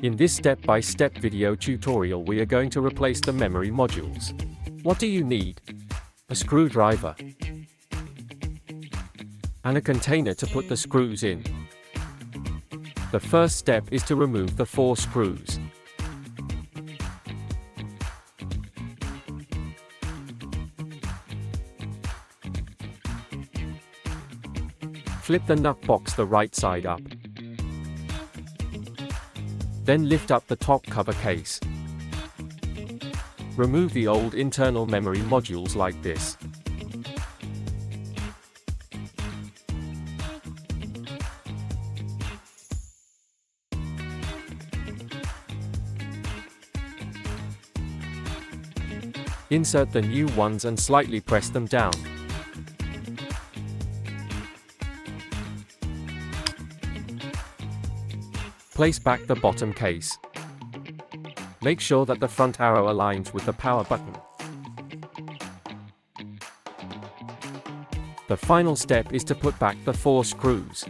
In this step-by-step video tutorial we are going to replace the memory modules. What do you need? A screwdriver and a container to put the screws in. The first step is to remove the 4 screws. Flip the NUC box the right side up. Then lift up the top cover case. Remove the old internal memory modules like this. Insert the new ones and slightly press them down. Place back the bottom case. Make sure that the front arrow aligns with the power button. The final step is to put back the 4 screws.